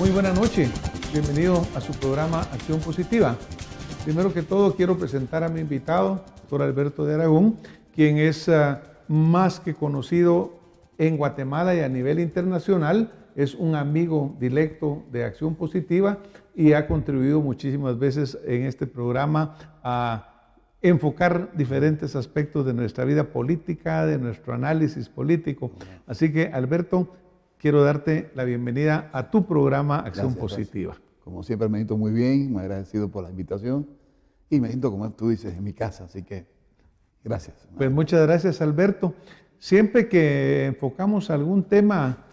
Muy buena noche, bienvenido a su programa Acción Positiva. Primero que todo quiero presentar a mi invitado, doctor Alberto de Aragón, quien es más que conocido en Guatemala y a nivel internacional. Es un amigo directo de Acción Positiva y ha contribuido muchísimas veces en este programa a enfocar diferentes aspectos de nuestra vida política, de nuestro análisis político. Así que, Alberto, quiero darte la bienvenida a tu programa Acción Positiva. Gracias. Como siempre me siento muy bien, muy agradecido por la invitación y me siento, como tú dices, en mi casa, así que gracias. Pues muchas gracias, Alberto. Siempre que enfocamos algún tema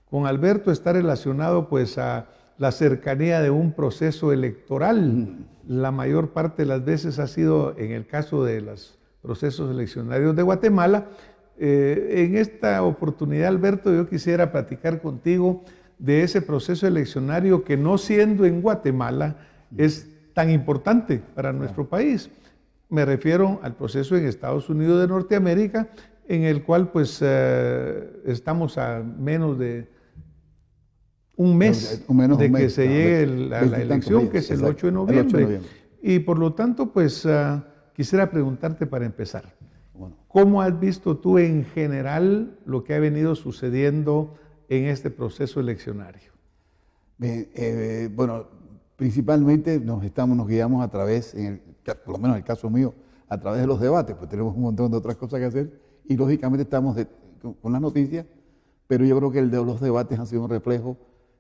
con Alberto está relacionado pues a la cercanía de un proceso electoral. La mayor parte de las veces ha sido en el caso de los procesos eleccionarios de Guatemala. En esta oportunidad, Alberto, yo quisiera platicar contigo de ese proceso eleccionario que, no siendo en Guatemala, es tan importante para nuestro país. Me refiero al proceso en Estados Unidos de Norteamérica, en el cual pues estamos a menos de un mes de que se llegue la elección, que es el 8 de noviembre. Y por lo tanto, pues quisiera preguntarte para empezar, ¿cómo has visto tú en general lo que ha venido sucediendo en este proceso eleccionario? Bien, bueno, principalmente nos guiamos a través, por lo menos en el caso mío, a través de los debates, pues tenemos un montón de otras cosas que hacer y lógicamente estamos con las noticias, pero yo creo que el de los debates ha sido un reflejo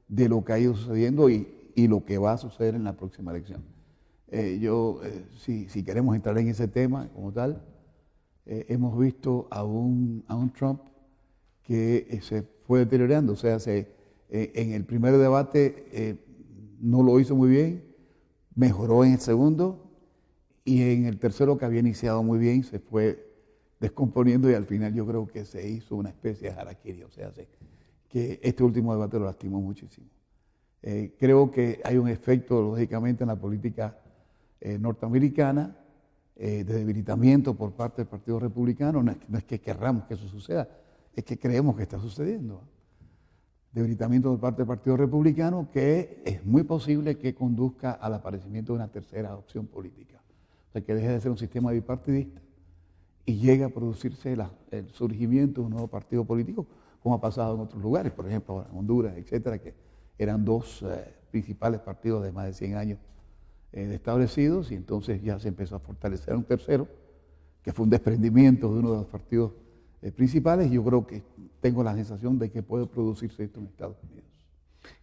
de lo que ha ido sucediendo y lo que va a suceder en la próxima elección. Si queremos entrar en ese tema como tal, hemos visto a un Trump que se fue deteriorando, o sea, en el primer debate no lo hizo muy bien, mejoró en el segundo y en el tercero, que había iniciado muy bien, se fue descomponiendo y al final yo creo que se hizo una especie de harakiri, o sea, que este último debate lo lastimó muchísimo. Creo que hay un efecto, lógicamente, en la política norteamericana de debilitamiento por parte del Partido Republicano. No es que querramos que eso suceda, es que creemos que está sucediendo. Debilitamiento por parte del Partido Republicano que es muy posible que conduzca al aparecimiento de una tercera opción política. O sea, que deje de ser un sistema bipartidista y llegue a producirse el surgimiento de un nuevo partido político, como ha pasado en otros lugares, por ejemplo en Honduras, etcétera, que eran dos principales partidos de más de 100 años establecidos, y entonces ya se empezó a fortalecer un tercero, que fue un desprendimiento de uno de los partidos principales, y yo creo que tengo la sensación de que puede producirse esto en Estados Unidos.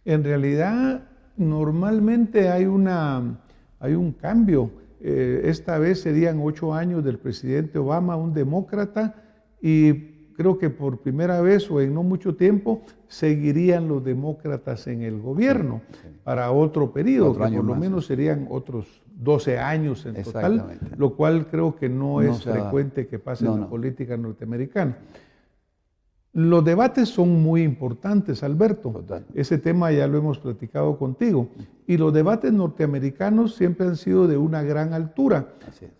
En realidad, normalmente hay un cambio. Esta vez serían 8 años del presidente Obama, un demócrata, y creo que por primera vez o en no mucho tiempo seguirían los demócratas en el gobierno para otro periodo, que por lo menos serían otros 12 años en total, lo cual creo que no es frecuente que pase en la política norteamericana. Los debates son muy importantes, Alberto. Total. Ese tema ya lo hemos platicado contigo. Y los debates norteamericanos siempre han sido de una gran altura. Así es.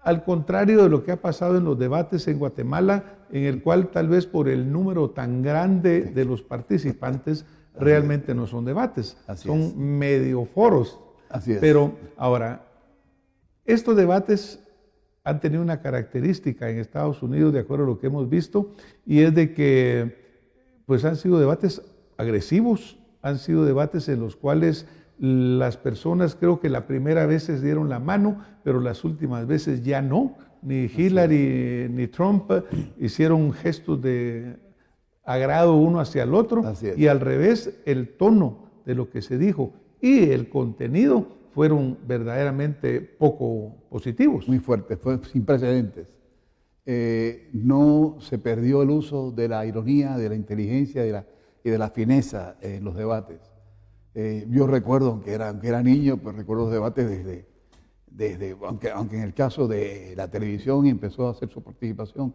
Al contrario de lo que ha pasado en los debates en Guatemala, en el cual tal vez por el número tan grande de los participantes, realmente no son debates, son medio foros. Así es. Pero ahora, estos debates han tenido una característica en Estados Unidos, de acuerdo a lo que hemos visto, y es de que pues han sido debates agresivos, han sido debates en los cuales las personas, creo que la primera vez se dieron la mano, pero las últimas veces ya no. Ni Hillary ni Trump hicieron gestos de agrado uno hacia el otro, y al revés, el tono de lo que se dijo y el contenido fueron verdaderamente poco positivos. Muy fuertes, fue sin precedentes. No se perdió el uso de la ironía, de la inteligencia y de la fineza en los debates. Yo recuerdo, aunque era niño, pues recuerdo los debates aunque en el caso de la televisión empezó a hacer su participación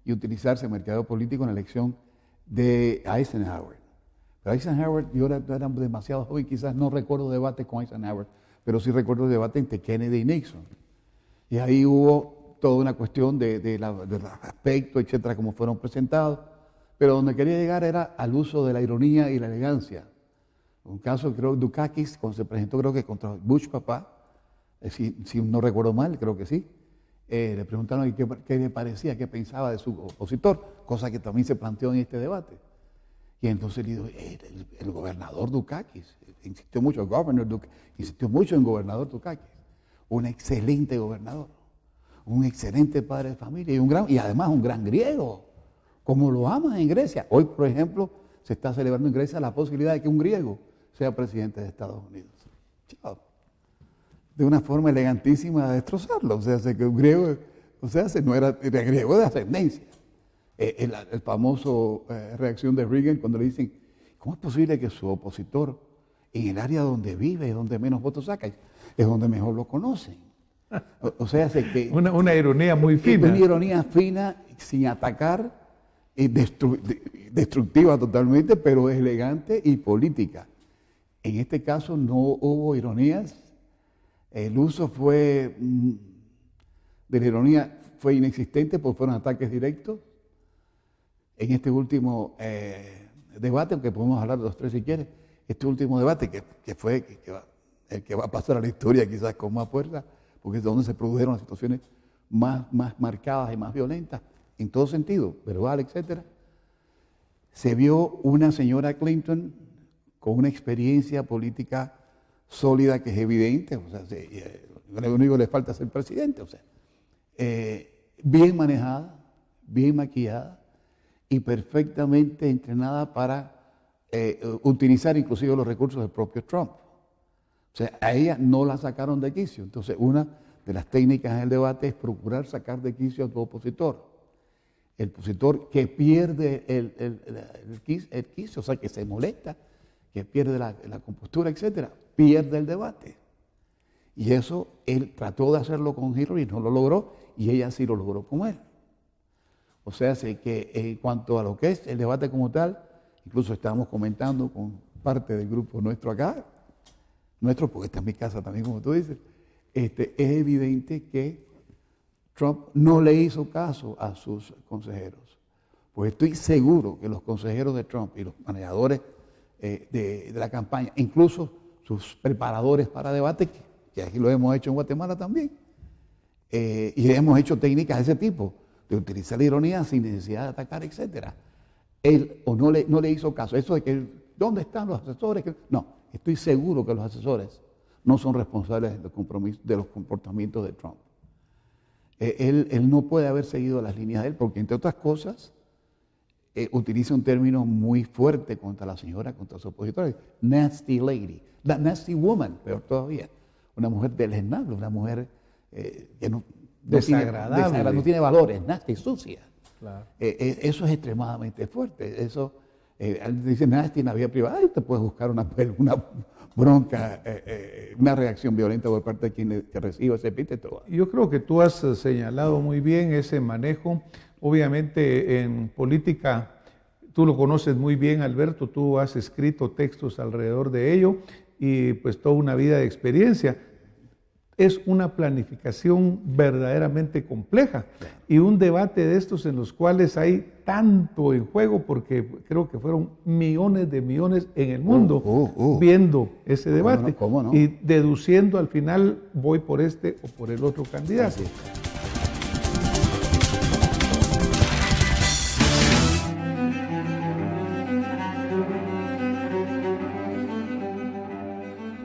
y utilizarse el mercado político en la elección de Eisenhower. Pero Eisenhower, yo era demasiado joven, quizás no recuerdo debate con Eisenhower, pero sí recuerdo el debate entre Kennedy y Nixon. Y ahí hubo toda una cuestión del aspecto, etcétera, como fueron presentados, pero donde quería llegar era al uso de la ironía y la elegancia. Un caso, creo, Dukakis, cuando se presentó, creo que contra Bush papá, si no recuerdo mal, creo que sí, le preguntaron qué le parecía, qué pensaba de su opositor, cosa que también se planteó en este debate. Y entonces le dijo, el gobernador Dukakis, insistió mucho en gobernador Dukakis, un excelente gobernador, un excelente padre de familia y además un gran griego, como lo aman en Grecia. Hoy, por ejemplo, se está celebrando en Grecia la posibilidad de que un griego sea presidente de Estados Unidos. Chao. De una forma elegantísima de destrozarlo. O sea, que un griego, no era griego de ascendencia. El famoso reacción de Reagan cuando le dicen, ¿cómo es posible que su opositor en el área donde vive, donde menos votos saca, es donde mejor lo conocen? O sea, que... Una ironía muy fina. Una ironía fina, sin atacar, destructiva totalmente, pero elegante y política. En este caso no hubo ironías. El uso de la ironía fue inexistente porque fueron ataques directos. En este último debate, aunque podemos hablar de los tres si quieres, este último debate que fue el que va a pasar a la historia quizás con más fuerza, porque es donde se produjeron las situaciones más marcadas y más violentas, en todo sentido, verbal, etcétera. Se vio una señora Clinton con una experiencia política sólida que es evidente, o sea, lo único que le falta es ser presidente, o sea, bien manejada, bien maquillada y perfectamente entrenada para utilizar inclusive los recursos del propio Trump. O sea, a ella no la sacaron de quicio. Entonces, una de las técnicas en el debate es procurar sacar de quicio a tu opositor. El opositor que pierde el quicio, o sea, que se molesta, que pierde la compostura, etcétera, pierde el debate. Y eso él trató de hacerlo con Hillary y no lo logró, y ella sí lo logró con él. O sea, que en cuanto a lo que es el debate como tal, incluso estábamos comentando con parte del grupo nuestro acá, porque está en mi casa también, como tú dices, es evidente que Trump no le hizo caso a sus consejeros. Pues estoy seguro que los consejeros de Trump y los manejadores de la campaña, incluso sus preparadores para debate, que aquí lo hemos hecho en Guatemala también, y hemos hecho técnicas de ese tipo, de utilizar la ironía sin necesidad de atacar, etcétera. Él no le hizo caso. Eso de que, ¿dónde están los asesores? No, estoy seguro que los asesores no son responsables de los comportamientos de Trump. Él no puede haber seguido las líneas de él, porque entre otras cosas, utiliza un término muy fuerte contra la señora, contra su opositor, nasty lady, la nasty woman, peor todavía, una mujer deleznable, una mujer que no desagradable, no tiene valores, nasty, sucia. Claro. Eso es extremadamente fuerte. Eso, dice nasty en la vida privada, y te puedes buscar una bronca, una reacción violenta por parte de quien que reciba ese epíteto. Yo creo que tú has señalado muy bien ese manejo. Obviamente en política, tú lo conoces muy bien, Alberto, tú has escrito textos alrededor de ello y pues toda una vida de experiencia. Es una planificación verdaderamente compleja y un debate de estos en los cuales hay tanto en juego, porque creo que fueron millones de millones en el mundo viendo ese debate. ¿Cómo no? Y deduciendo al final, voy por este o por el otro candidato.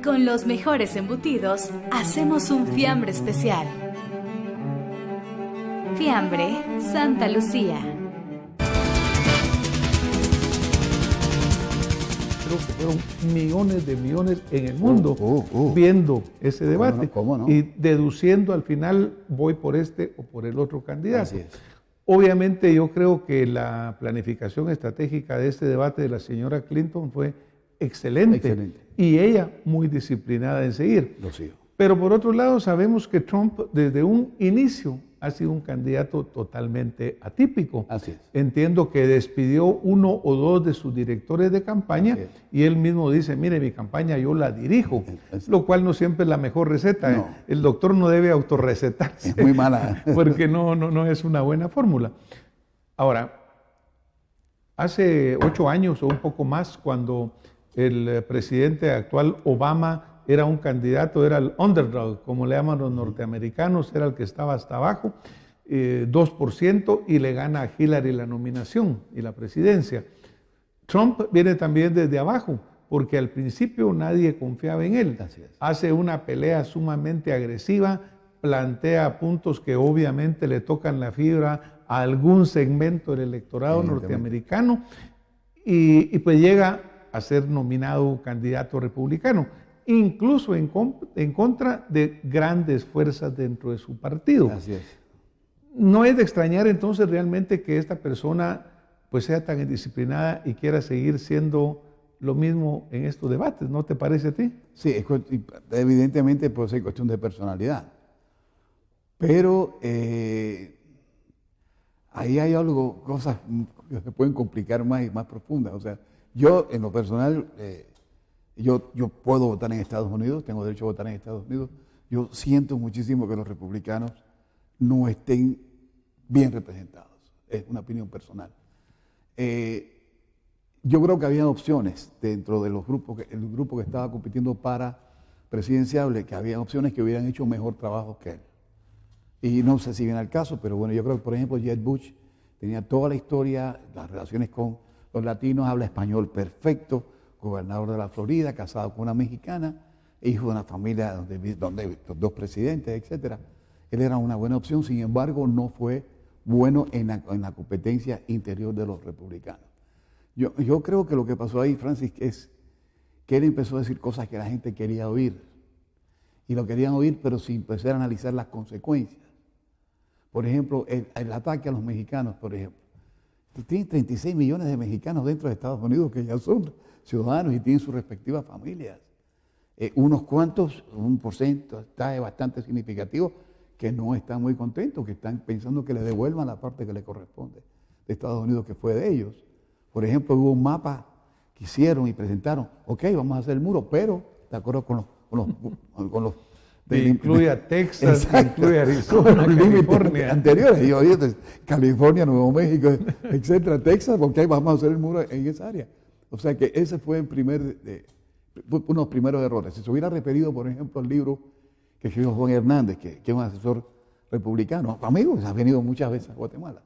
Con los mejores embutidos, hacemos un fiambre especial. Fiambre Santa Lucía. Creo que fueron millones de millones en el mundo viendo ese debate. ¿Cómo no? Y deduciendo al final, voy por este o por el otro candidato. Así es. Obviamente yo creo que la planificación estratégica de este debate de la señora Clinton fue excelente. Y ella muy disciplinada en seguir. Lo sigo. Pero por otro lado sabemos que Trump desde un inicio ha sido un candidato totalmente atípico. Así es. Entiendo que despidió uno o dos de sus directores de campaña y él mismo dice, mire, mi campaña yo la dirijo, lo cual no siempre es la mejor receta. No. El doctor no debe autorrecetarse. Es muy mala. Porque no es una buena fórmula. Ahora, hace 8 años o un poco más, cuando el presidente actual Obama era un candidato, era el underdog, como le llaman los norteamericanos, era el que estaba hasta abajo, 2%, y le gana a Hillary la nominación y la presidencia. Trump viene también desde abajo, porque al principio nadie confiaba en él. Hace una pelea sumamente agresiva, plantea puntos que obviamente le tocan la fibra a algún segmento del electorado norteamericano y pues llega a ser nominado candidato republicano, incluso en contra de grandes fuerzas dentro de su partido. Así es. No es de extrañar entonces realmente que esta persona pues sea tan indisciplinada y quiera seguir siendo lo mismo en estos debates, ¿no te parece a ti? Sí, evidentemente puede ser cuestión de personalidad. Pero ahí hay cosas que se pueden complicar más y más profundas. O sea, yo en lo personal, yo puedo votar en Estados Unidos, tengo derecho a votar en Estados Unidos. Yo siento muchísimo que los republicanos no estén bien representados. Es una opinión personal. Yo creo que había opciones dentro de los grupos, el grupo que estaba compitiendo para presidenciable, que había opciones que hubieran hecho mejor trabajo que él. Y no sé si viene al caso, pero bueno, yo creo que, por ejemplo, Jeb Bush tenía toda la historia, las relaciones con los latinos, habla español perfecto, gobernador de la Florida, casado con una mexicana, hijo de una familia donde los dos presidentes, etc. Él era una buena opción, sin embargo, no fue bueno en la competencia interior de los republicanos. Yo creo que lo que pasó ahí, Francis, es que él empezó a decir cosas que la gente quería oír. Y lo querían oír, pero sin empezar a analizar las consecuencias. Por ejemplo, el ataque a los mexicanos, por ejemplo. Tienen 36 millones de mexicanos dentro de Estados Unidos que ya son ciudadanos y tienen sus respectivas familias. Unos cuantos, un porcentaje bastante significativo, que no están muy contentos, que están pensando que le devuelvan la parte que le corresponde de Estados Unidos, que fue de ellos. Por ejemplo, hubo un mapa que hicieron y presentaron, ok, vamos a hacer el muro, pero de acuerdo con los incluye a Texas, incluye a Arizona, California. Anteriores, California, Nuevo México, etcétera, Texas, porque vamos a hacer el muro en esa área. O sea que ese fue uno de los primeros errores. Si se hubiera referido, por ejemplo, al libro que escribió Juan Hernández, que es un asesor republicano, amigo, ha venido muchas veces a Guatemala.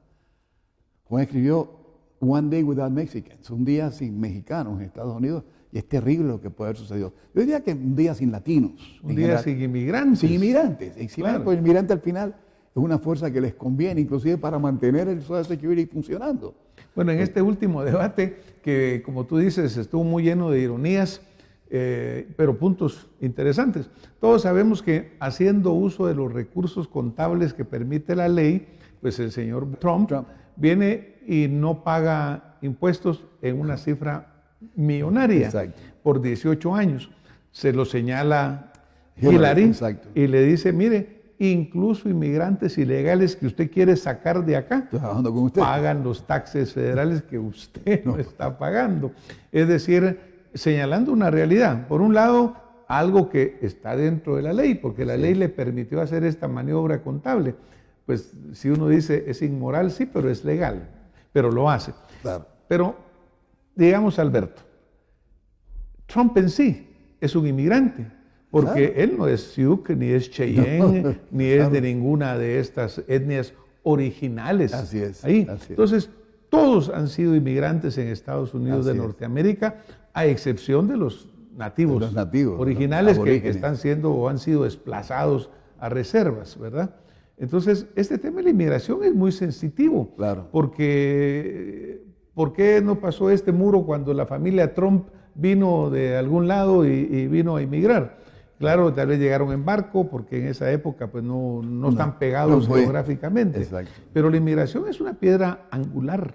Juan escribió One Day Without Mexicans, un día sin mexicanos en Estados Unidos, y es terrible lo que puede haber sucedido. Yo diría que un día sin latinos. Un día sin inmigrantes. Sin inmigrantes. Claro. Pues el inmigrante al final es una fuerza que les conviene, inclusive para mantener el Social Security funcionando. Bueno, en este último debate, que como tú dices, estuvo muy lleno de ironías, pero puntos interesantes. Todos sabemos que haciendo uso de los recursos contables que permite la ley, pues el señor Trump viene y no paga impuestos en una cifra millonaria. Exacto. Por 18 años. Se lo señala Hillary y le dice, mire, incluso inmigrantes ilegales que usted quiere sacar de acá, pagan los taxes federales que usted no está pagando. Es decir, señalando una realidad. Por un lado, algo que está dentro de la ley, porque la ley le permitió hacer esta maniobra contable. Pues si uno dice es inmoral, sí, pero es legal, pero lo hace. Claro. Pero, digamos, Alberto, Trump en sí es un inmigrante, porque él no es Sioux, ni es Cheyenne, ni es de ninguna de estas etnias originales. Así es. Ahí. Entonces, todos han sido inmigrantes en Estados Unidos de Norteamérica, a excepción de los nativos, originales que están siendo o han sido desplazados a reservas, ¿verdad? Entonces, este tema de la inmigración es muy sensitivo, porque ¿por qué no pasó este muro cuando la familia Trump vino de algún lado y vino a inmigrar? Claro, tal vez llegaron en barco, porque en esa época pues no están pegados geográficamente. Exacto. Pero la inmigración es una piedra angular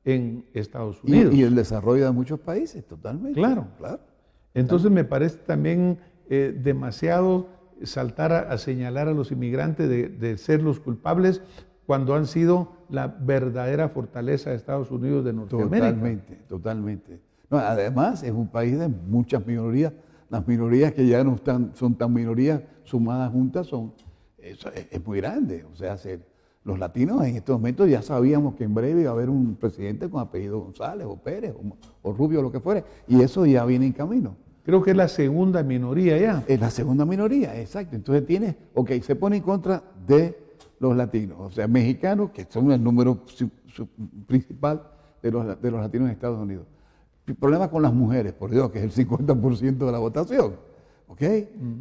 en Estados Unidos. Y el desarrollo de muchos países, totalmente. Claro. Entonces me parece también demasiado saltar a señalar a los inmigrantes de ser los culpables cuando han sido la verdadera fortaleza de Estados Unidos de Norteamérica. Totalmente. No, además, es un país de muchas minorías. Las minorías que ya son tan minorías, sumadas juntas, es muy grande. O sea, los latinos en estos momentos ya sabíamos que en breve iba a haber un presidente con apellido González o Pérez o Rubio o lo que fuere, y eso ya viene en camino. Creo que es la segunda minoría ya. Es la segunda minoría, exacto. Entonces se pone en contra de los latinos, o sea, mexicanos, que son el número principal de los latinos en Estados Unidos. El problema con las mujeres, por Dios, que es el 50% de la votación. ¿Ok?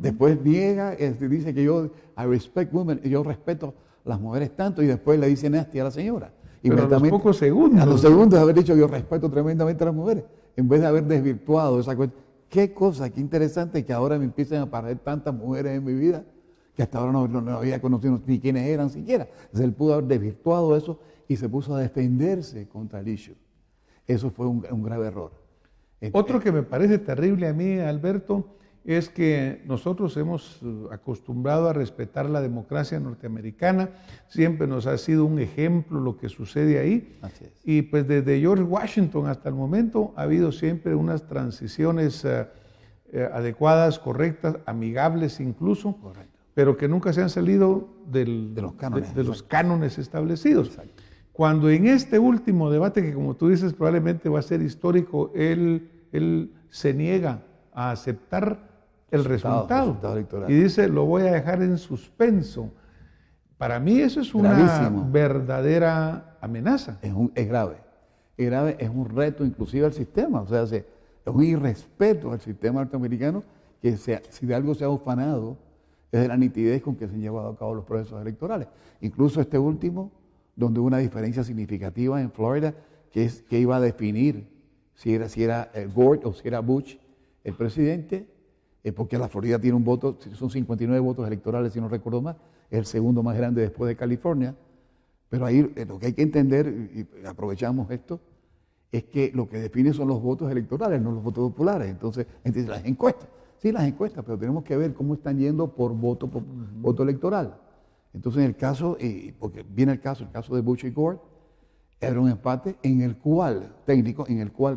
Después niega, dice que I respect women, yo respeto a las mujeres tanto, y después le dice nasty a la señora. Pero a los pocos segundos. A los segundos de haber dicho que yo respeto tremendamente a las mujeres, en vez de haber desvirtuado esa cuestión. Qué cosa, qué interesante que ahora me empiecen a aparecer tantas mujeres en mi vida, que hasta ahora no había conocido ni quiénes eran siquiera. Entonces él pudo haber desvirtuado eso y se puso a defenderse contra el issue. Eso fue un grave error. Otro que me parece terrible a mí, Alberto, es que nosotros hemos acostumbrado a respetar la democracia norteamericana, siempre nos ha sido un ejemplo lo que sucede ahí. Así es. Y pues desde George Washington hasta el momento ha habido siempre unas transiciones adecuadas, correctas, amigables incluso, Correcto. pero que nunca se han salido de los cánones establecidos. Exacto. Cuando en este último debate, que como tú dices probablemente va a ser histórico, él se niega a aceptar el resultado electoral. y dice, lo voy a dejar en suspenso. Para mí eso es una Gravísimo. verdadera amenaza. Es grave. Es grave, es un reto inclusive al sistema. O sea, es un irrespeto al sistema norteamericano que si de algo se ha ufanado es de la nitidez con que se han llevado a cabo los procesos electorales. Incluso este último, donde hubo una diferencia significativa en Florida, que iba a definir si era Gore o si era Bush el presidente, porque la Florida tiene un voto, son 59 votos electorales, si no recuerdo mal, es el segundo más grande después de California. Pero ahí lo que hay que entender, y aprovechamos esto, es que lo que define son los votos electorales, no los votos populares. Entonces, las encuestas, sí, las encuestas, pero tenemos que ver cómo están yendo por voto electoral. Entonces, en el caso, porque viene el caso de Bush y Gore, era un empate en el cual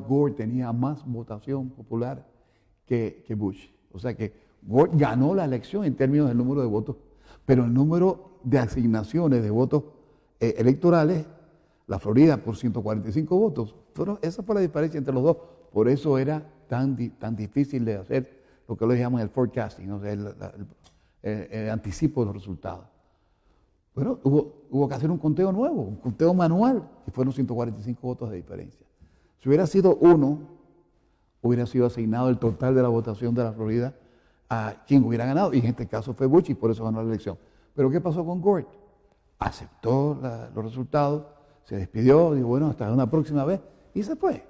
Gore tenía más votación popular que Bush. O sea que Gore ganó la elección en términos del número de votos, pero el número de asignaciones de votos electorales, la Florida por 145 votos, esa fue la diferencia entre los dos. Por eso era tan difícil de hacer lo que ellos llaman el forecasting, o sea, el anticipo de los resultados. Bueno, hubo que hacer un conteo nuevo, un conteo manual, y fueron 145 votos de diferencia. Si hubiera sido uno, hubiera sido asignado el total de la votación de la Florida a quien hubiera ganado, y en este caso fue Bush, y por eso ganó la elección. Pero ¿qué pasó con Gore? Aceptó los resultados, se despidió, dijo, bueno, hasta una próxima vez, y se fue.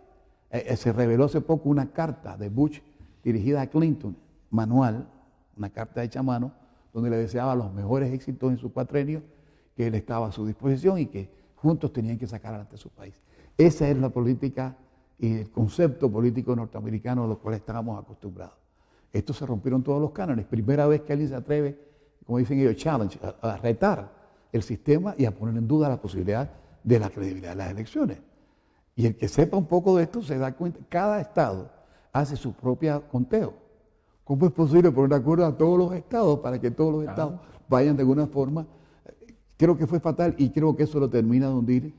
Se reveló hace poco una carta de Bush dirigida a Clinton, manual, una carta hecha a mano, donde le deseaba los mejores éxitos en su cuatrenio, que él estaba a su disposición y que juntos tenían que sacar adelante su país. Esa es la política y el concepto político norteamericano a los cuales estábamos acostumbrados. Estos se rompieron todos los cánones. Primera vez que alguien se atreve, como dicen ellos, challenge, a retar el sistema y a poner en duda la posibilidad de la credibilidad de las elecciones. Y el que sepa un poco de esto se da cuenta, cada estado hace su propio conteo. ¿Cómo es posible poner de acuerdo a todos los estados para que todos los estados vayan de alguna forma? Creo que fue fatal y creo que eso lo termina de hundir,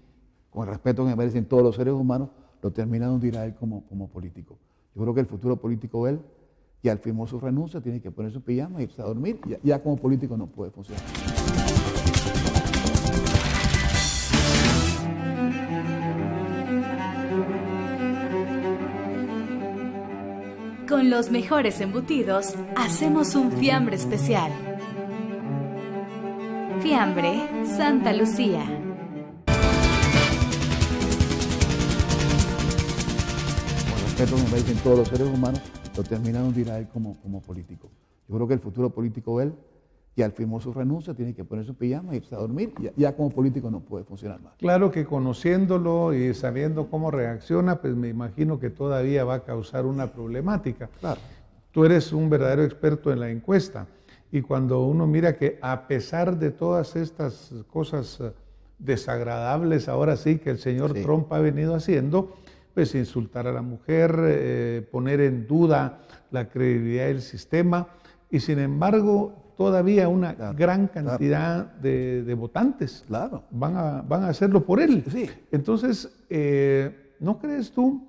con el respeto que merecen todos los seres humanos, lo termina de hundir a él como político. Yo creo que el futuro político de él, ya él firmó su renuncia, tiene que poner su pijama y irse a dormir, ya como político no puede funcionar. Con los mejores embutidos, hacemos un fiambre especial. Fiambre Santa Lucía. Con respeto que merecen todos los seres humanos, lo termina de hundir a él como político. Yo creo que el futuro político de él, ya él firmó su renuncia, tiene que poner su pijama y irse a dormir, ya como político no puede funcionar más. Claro que conociéndolo y sabiendo cómo reacciona, pues me imagino que todavía va a causar una problemática. Claro. Tú eres un verdadero experto en la encuesta y cuando uno mira que a pesar de todas estas cosas desagradables ahora sí que el señor Trump ha venido haciendo, pues insultar a la mujer, poner en duda la credibilidad del sistema y sin embargo todavía una Claro, gran cantidad de votantes. Claro. Van a hacerlo por él. Sí. Entonces, ¿no crees tú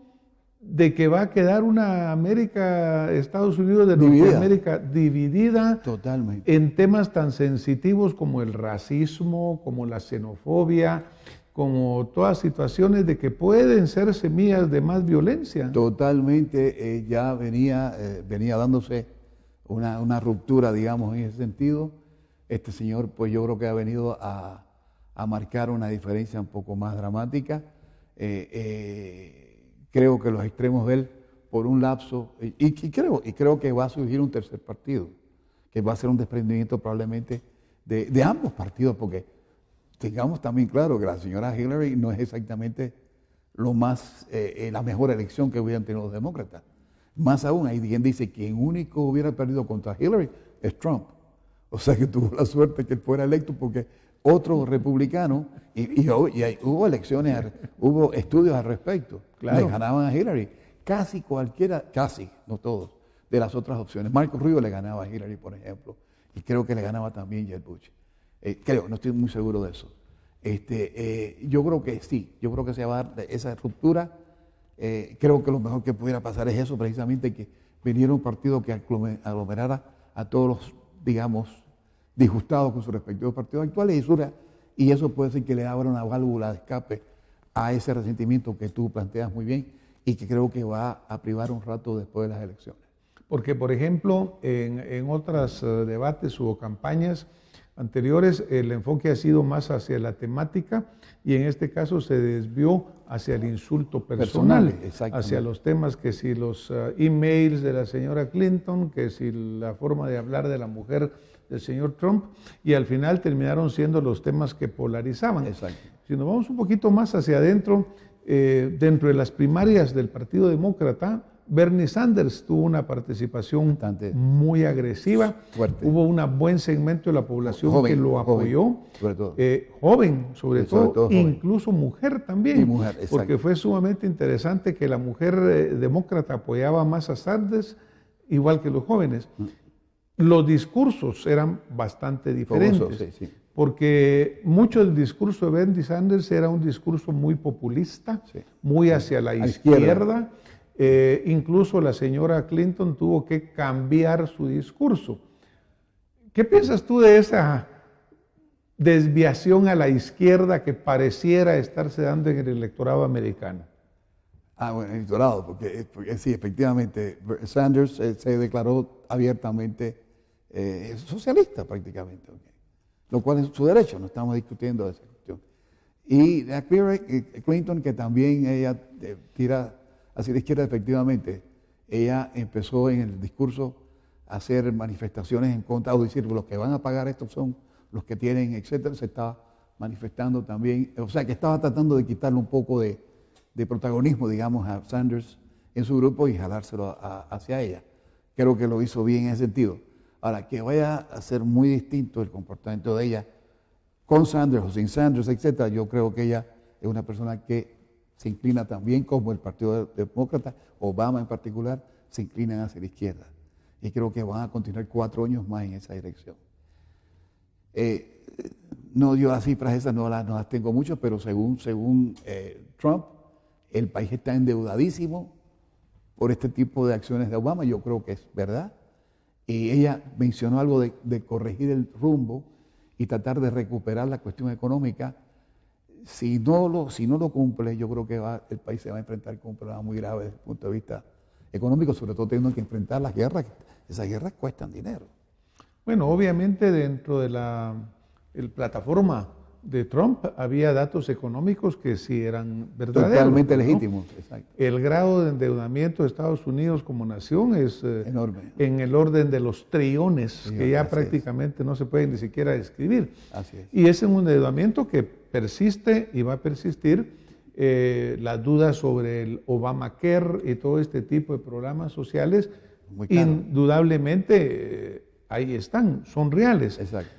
de que va a quedar una América, Estados Unidos de Dividida. Norteamérica dividida Totalmente. en temas tan sensitivos como el racismo, como la xenofobia, como todas situaciones de que pueden ser semillas de más violencia? Totalmente, ya venía dándose una ruptura, digamos, en ese sentido. Este señor, pues yo creo que ha venido a marcar una diferencia un poco más dramática. Creo que los extremos de él, por un lapso, y creo que va a surgir un tercer partido, que va a ser un desprendimiento probablemente de ambos partidos, porque tengamos también claro que la señora Hillary no es exactamente la mejor elección que hubieran tenido los demócratas. Más aún, hay quien dice que el único hubiera perdido contra Hillary es Trump. O sea que tuvo la suerte que él fuera electo porque otro republicano, y hubo elecciones, hubo estudios al respecto, Claro. le ganaban a Hillary. Casi cualquiera, no todos, de las otras opciones. Marco Rubio le ganaba a Hillary, por ejemplo, y creo que le ganaba también Jeb Bush. No estoy muy seguro de eso. Yo creo que sí, yo creo que se va a dar esa ruptura. Creo que lo mejor que pudiera pasar es eso, precisamente que viniera un partido que aglomerara a todos los, digamos, disgustados con sus respectivos partidos actuales y eso puede ser que le abra una válvula de escape a ese resentimiento que tú planteas muy bien y que creo que va a privar un rato después de las elecciones. Porque, por ejemplo, en otros debates o campañas anteriores, el enfoque ha sido más hacia la temática y en este caso se desvió hacia el insulto personal, hacia los temas que si los emails de la señora Clinton, que si la forma de hablar de la mujer del señor Trump, y al final terminaron siendo los temas que polarizaban. Exacto. Si nos vamos un poquito más hacia adentro, dentro de las primarias del Partido Demócrata, Bernie Sanders tuvo una participación Bastante muy agresiva. fuerte. Hubo un buen segmento de la población Joven, que lo apoyó. sobre todo. Joven, sobre todo joven. incluso mujer también. Y mujer, exacto. Porque fue sumamente interesante que la mujer demócrata apoyaba más a Sanders, igual que los jóvenes. Los discursos eran bastante diferentes. Fogoso, sí. Porque mucho del discurso de Bernie Sanders era un discurso muy populista, Sí. muy hacia la izquierda. Incluso la señora Clinton tuvo que cambiar su discurso. ¿Qué piensas tú de esa desviación a la izquierda que pareciera estarse dando en el electorado americano? Bueno, el electorado, porque sí, efectivamente, Sanders se declaró abiertamente socialista prácticamente, okay. Lo cual es su derecho, no estamos discutiendo esa cuestión. Y a Clinton, que también ella tira hacia la izquierda, efectivamente, ella empezó en el discurso a hacer manifestaciones en contra, o decir, los que van a pagar esto son los que tienen, etcétera, se estaba manifestando también, o sea, que estaba tratando de quitarle un poco de protagonismo, digamos, a Sanders en su grupo y jalárselo hacia ella. Creo que lo hizo bien en ese sentido. Ahora, que vaya a ser muy distinto el comportamiento de ella con Sanders o sin Sanders, etcétera, yo creo que ella es una persona que se inclina también como el Partido Demócrata, Obama en particular, se inclinan hacia la izquierda. Y creo que van a continuar 4 años más en esa dirección. No, yo las cifras esas no las tengo mucho, pero según Trump, el país está endeudadísimo por este tipo de acciones de Obama. Yo creo que es verdad. Y ella mencionó algo de corregir el rumbo y tratar de recuperar la cuestión económica. Si no lo cumple, yo creo que el país se va a enfrentar con un problema muy grave desde el punto de vista económico, sobre todo teniendo que enfrentar las guerras. Esas guerras cuestan dinero. Bueno, obviamente dentro de la plataforma de Trump había datos económicos que sí eran verdaderos. Totalmente ¿no? legítimos, exacto. El grado de endeudamiento de Estados Unidos como nación es enorme. En el orden de los trillones, Sí, que ya así prácticamente no se pueden ni siquiera describir. Así es. Y es un endeudamiento que persiste y va a persistir. Las dudas sobre el Obamacare y todo este tipo de programas sociales, Muy caro. indudablemente ahí están, son reales. Exacto.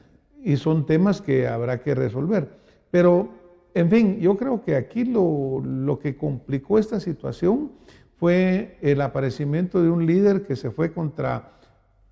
Y son temas que habrá que resolver. Pero, en fin, yo creo que aquí lo que complicó esta situación fue el aparecimiento de un líder que se fue contra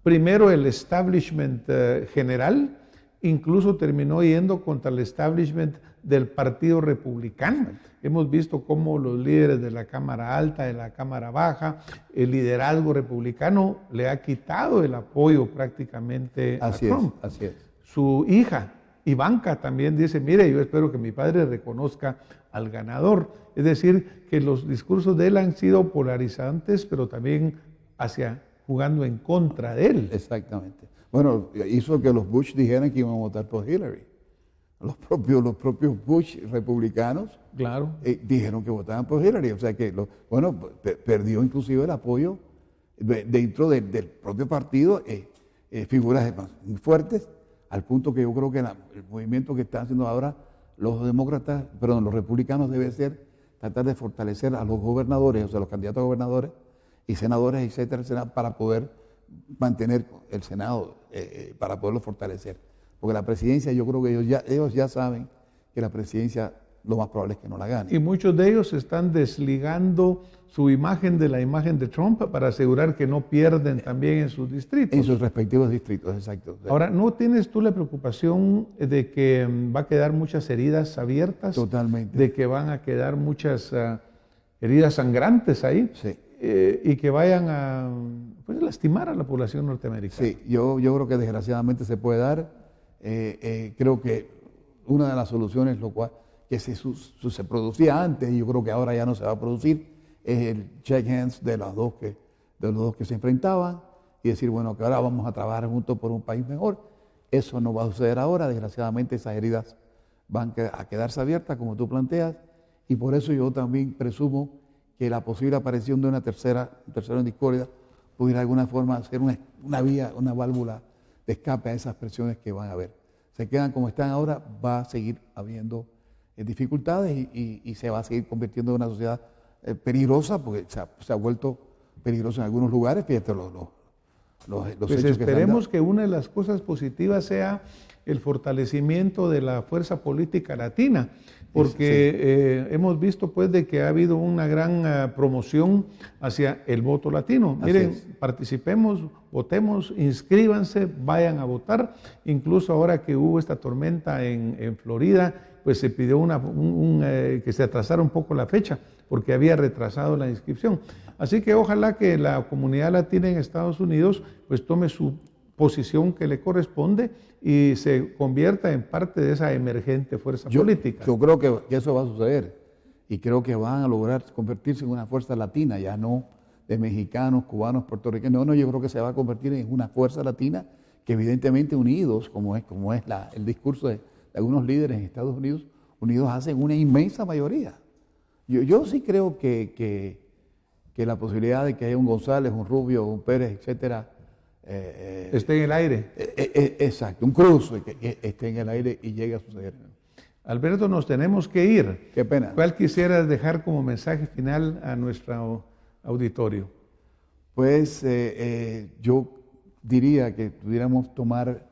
primero el establishment general, incluso terminó yendo contra el establishment del Partido Republicano. Hemos visto cómo los líderes de la Cámara Alta, de la Cámara Baja, el liderazgo republicano le ha quitado el apoyo prácticamente a Trump. Así es. Su hija, Ivanka, también dice, mire, yo espero que mi padre reconozca al ganador. Es decir, que los discursos de él han sido polarizantes, pero también jugando en contra de él. Exactamente. Bueno, hizo que los Bush dijeran que iban a votar por Hillary. Los propios Bush republicanos, claro, dijeron que votaban por Hillary. O sea que, perdió inclusive el apoyo dentro del propio partido, figuras muy fuertes, al punto que yo creo que el movimiento que están haciendo ahora los republicanos debe ser tratar de fortalecer a los gobernadores, o sea, los candidatos a gobernadores y senadores, etcétera, para poder mantener el Senado, para poderlo fortalecer. Porque la presidencia, yo creo que ellos ya saben que la presidencia lo más probable es que no la gane. Y muchos de ellos están desligando su imagen de la imagen de Trump para asegurar que no pierden también en sus distritos. En sus respectivos distritos, exacto. Ahora, ¿no tienes tú la preocupación de que va a quedar muchas heridas abiertas? Totalmente. De que van a quedar muchas heridas sangrantes ahí. Sí. Y que vayan a lastimar a la población norteamericana. Sí, yo creo que desgraciadamente se puede dar. Creo que una de las soluciones, lo cual que se producía antes, y yo creo que ahora ya no se va a producir, es el shake hands de los dos que se enfrentaban y decir, bueno, que ahora vamos a trabajar juntos por un país mejor. Eso no va a suceder ahora, desgraciadamente esas heridas van a quedarse abiertas, como tú planteas, y por eso yo también presumo que la posible aparición de un tercero en discordia pudiera de alguna forma ser una vía, una válvula de escape a esas presiones que van a haber. Se quedan como están ahora, va a seguir habiendo dificultades y se va a seguir convirtiendo en una sociedad peligrosa, porque se ha vuelto peligroso en algunos lugares. Fíjate los pues hechos esperemos que una de las cosas positivas sea el fortalecimiento de la fuerza política latina, porque sí. Hemos visto pues de que ha habido una gran promoción hacia el voto latino. Miren, participemos, votemos, inscríbanse, vayan a votar. Incluso ahora que hubo esta tormenta en Florida, pues se pidió que se atrasara un poco la fecha, porque había retrasado la inscripción. Así que ojalá que la comunidad latina en Estados Unidos pues tome su posición que le corresponde y se convierta en parte de esa emergente fuerza política. Yo creo que eso va a suceder y creo que van a lograr convertirse en una fuerza latina, ya no de mexicanos, cubanos, puertorriqueños. No, yo creo que se va a convertir en una fuerza latina que evidentemente unidos, como es el discurso de algunos líderes en Estados Unidos, unidos hacen una inmensa mayoría. Yo sí creo que la posibilidad de que haya un González, un Rubio, un Pérez, etcétera, esté en el aire. Exacto, un Cruz que esté en el aire y llegue a suceder. Alberto, nos tenemos que ir. Qué pena. ¿Cuál quisieras dejar como mensaje final a nuestro auditorio? Pues yo diría que pudiéramos tomar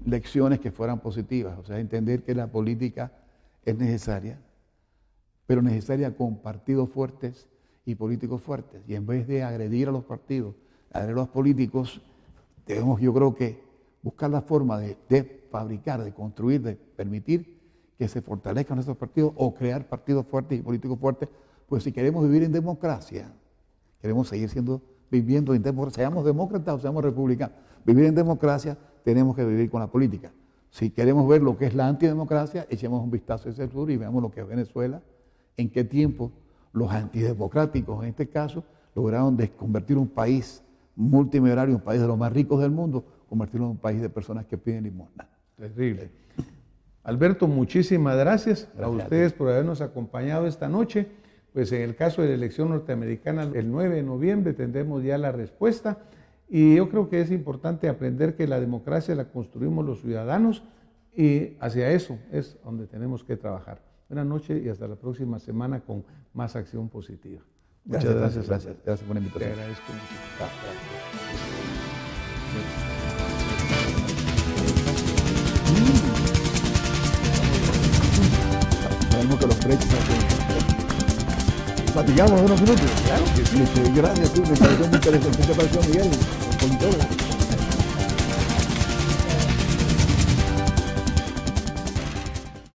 lecciones que fueran positivas, o sea, entender que la política es necesaria, pero necesaria con partidos fuertes y políticos fuertes. Y en vez de agredir a los partidos, agredir a los políticos, debemos, yo creo que, buscar la forma de fabricar, de construir, de permitir que se fortalezcan esos partidos o crear partidos fuertes y políticos fuertes. Pues si queremos vivir en democracia, queremos seguir viviendo en democracia, seamos demócratas o seamos republicanos, vivir en democracia tenemos que vivir con la política. Si queremos ver lo que es la antidemocracia, echemos un vistazo hacia el sur y veamos lo que es Venezuela, en qué tiempo los antidemocráticos, en este caso, lograron convertir un país multimillonario, un país de los más ricos del mundo, convertirlo en un país de personas que piden limosna. Terrible. Alberto, muchísimas gracias a ustedes por habernos acompañado esta noche. Pues en el caso de la elección norteamericana, el 9 de noviembre tendremos ya la respuesta. Y yo creo que es importante aprender que la democracia la construimos los ciudadanos y hacia eso es donde tenemos que trabajar. Buenas noches y hasta la próxima semana con más acción positiva. Muchas gracias. Gracias por la invitación. Te agradezco mucho. Sabemos que los precios platicamos unos minutos. Claro que sí. Gracias, me pareció muy interesante. ¿Qué te pareció, Miguel? con todo.